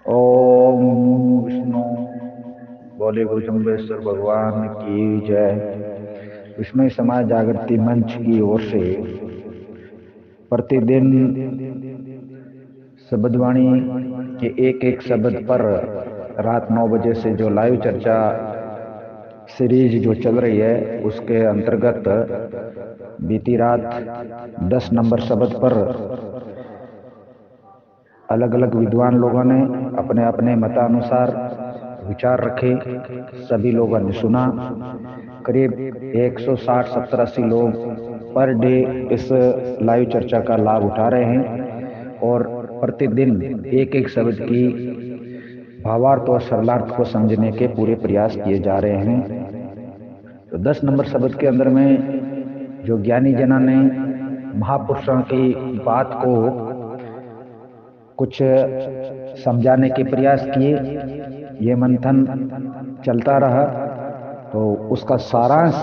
ओम विष्णु। बोले गुरु जम्बेश्वर भगवान की जय। विष्णु समाज जागृति मंच की ओर से प्रतिदिन शब्दवाणी के एक एक शब्द पर रात 9 बजे से जो लाइव चर्चा सीरीज जो चल रही है उसके अंतर्गत बीती रात 10 नंबर शब्द पर अलग अलग विद्वान लोगों ने अपने अपने मतानुसार विचार रखे। सभी लोगों ने सुना। करीब 160, 70, 80 लोग पर डे इस लाइव चर्चा का लाभ उठा रहे हैं और प्रतिदिन एक एक शब्द की भावार्थ और सरलार्थ को समझने के पूरे प्रयास किए जा रहे हैं। तो 10 नंबर शब्द के अंदर में जो ज्ञानी जना ने महापुरुषों की बात को कुछ समझाने के प्रयास किए, ये मंथन चलता रहा। तो उसका सारांश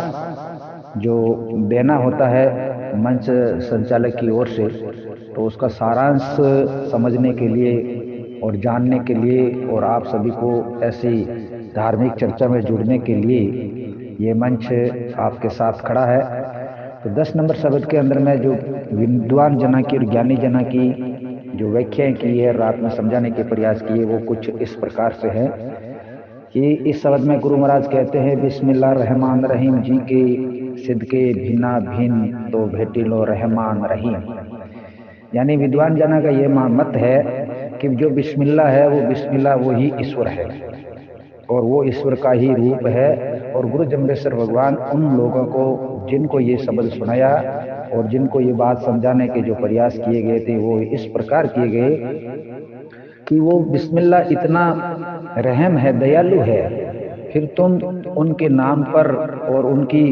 जो देना होता है मंच संचालक की ओर से, तो उसका सारांश समझने के लिए और जानने के लिए और आप सभी को ऐसी धार्मिक चर्चा में जुड़ने के लिए ये मंच आपके साथ खड़ा है। तो 10 नंबर शब्द के अंदर में जो विद्वान जना की और ज्ञानी जना की जो व्याख्याएं की है, रात में समझाने के प्रयास किए, वो कुछ इस प्रकार से है कि इस शब्द में गुरु महाराज कहते हैं बिस्मिल्लाह रहमान रहीम जी के सिद्के भिन्ना भिन्न तो भेटी लो रहमान रहीम। यानी विद्वान जना का ये मत है कि जो बिस्मिल्लाह है वो बिस्मिल्लाह वो ही ईश्वर है और वो ईश्वर का ही रूप है। और गुरु जम्बेश्वर भगवान उन लोगों को जिनको ये शब्द सुनाया और जिनको ये बात समझाने के जो प्रयास किए गए थे वो इस प्रकार किए गए कि वो बिस्मिल्लाह इतना रहम है, दयालु है, फिर तुम उनके नाम पर और उनकी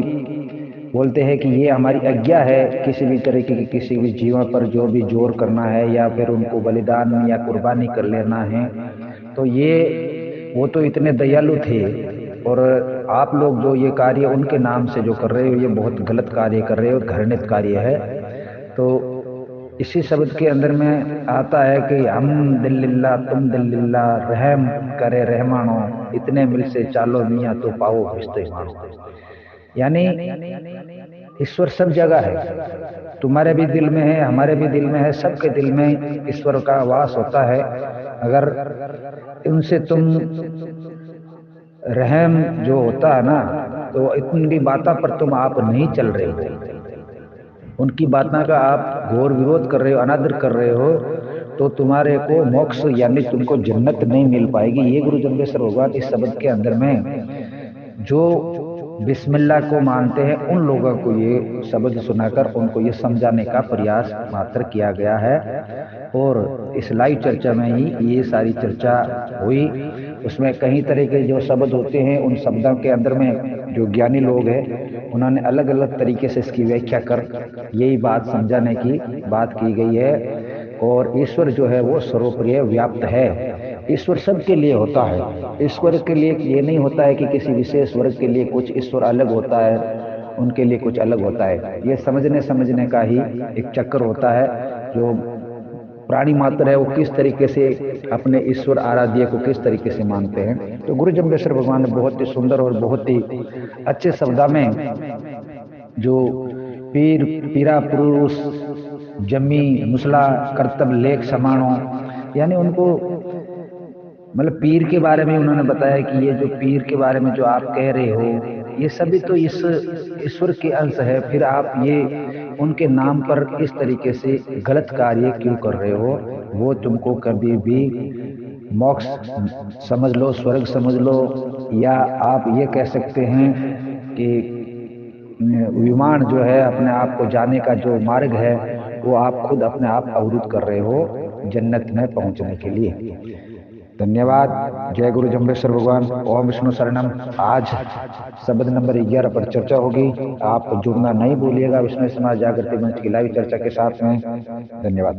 बोलते हैं कि ये हमारी आज्ञा है किसी भी तरीके की किसी भी जीवन पर जो भी जोर करना है या फिर उनको बलिदान या कुर्बानी कर लेना है, तो ये वो तो इतने दयालु थे और आप लोग जो ये कार्य उनके नाम से जो कर रहे हो ये बहुत गलत कार्य कर रहे हो, घृणित कार्य है। तो इसी शब्द के अंदर में आता है कि हम दिल्लिल्लाह तुम दिल्लिल्लाह रहम करे रहमानो इतने मिल से चालो मियाँ तो पाओ रिश्ते मानो। यानी ईश्वर सब जगह है, तुम्हारे भी दिल में है, हमारे भी दिल में है, सबके दिल में ईश्वर का वास होता है। अगर उनसे तुम रहम जो होता है ना, तो इतनी बातों पर तुम आप नहीं चल रहे हो, उनकी बातों का आप घोर विरोध कर रहे हो, अनादर कर रहे हो, तो तुम्हारे को मोक्ष यानी तुमको जन्नत नहीं मिल पाएगी। ये गुरु जम्बेश्वर भगवान इस शब्द के अंदर में जो बिस्मिल्लाह को मानते हैं उन लोगों को ये शब्द सुनाकर उनको ये समझाने का प्रयास मात्र किया गया है। और इस लाइव चर्चा में ही ये सारी चर्चा हुई। उसमें कई तरह के जो शब्द होते हैं उन शब्दों के अंदर में जो ज्ञानी लोग हैं उन्होंने अलग अलग तरीके से इसकी व्याख्या कर यही बात समझाने की बात की गई है। और ईश्वर जो है वो सर्वप्रिय व्याप्त है, ईश्वर सबके लिए होता है। ईश्वर के लिए ये नहीं होता है कि किसी विशेष वर्ग के लिए कुछ ईश्वर अलग होता है, उनके लिए कुछ अलग होता है। ये समझने का ही एक चक्कर होता है। जो प्राणी मात्र है वो किस तरीके से अपने ईश्वर आराध्य को किस तरीके से मानते हैं। तो गुरु जम्बेश्वर भगवान ने बहुत ही सुंदर और बहुत ही अच्छे शब्दों में जो पीर पीरा पुरुष जमी मुसला कर्तव्य लेख समाणो, यानी उनको मतलब पीर के बारे में उन्होंने बताया कि ये जो पीर के बारे में जो आप कह रहे हो ये सभी तो इस ईश्वर के अंश है, फिर आप ये उनके नाम पर इस तरीके से गलत कार्य क्यों कर रहे हो। वो तुमको कभी भी मोक्ष समझ लो, स्वर्ग समझ लो, या आप ये कह सकते हैं कि विमान जो है अपने आप को जाने का जो मार्ग है वो आप खुद अपने आप अवरुद्ध कर रहे हो जन्नत में पहुंचने के लिए। धन्यवाद। जय गुरु जम्बेश्वर भगवान। ओम विष्णु शरणम। आज शब्द नंबर 11 पर चर्चा होगी, आप जुड़ना नहीं भूलिएगा विष्णु समाज जागृति मंच की लाइव चर्चा के साथ में। धन्यवाद।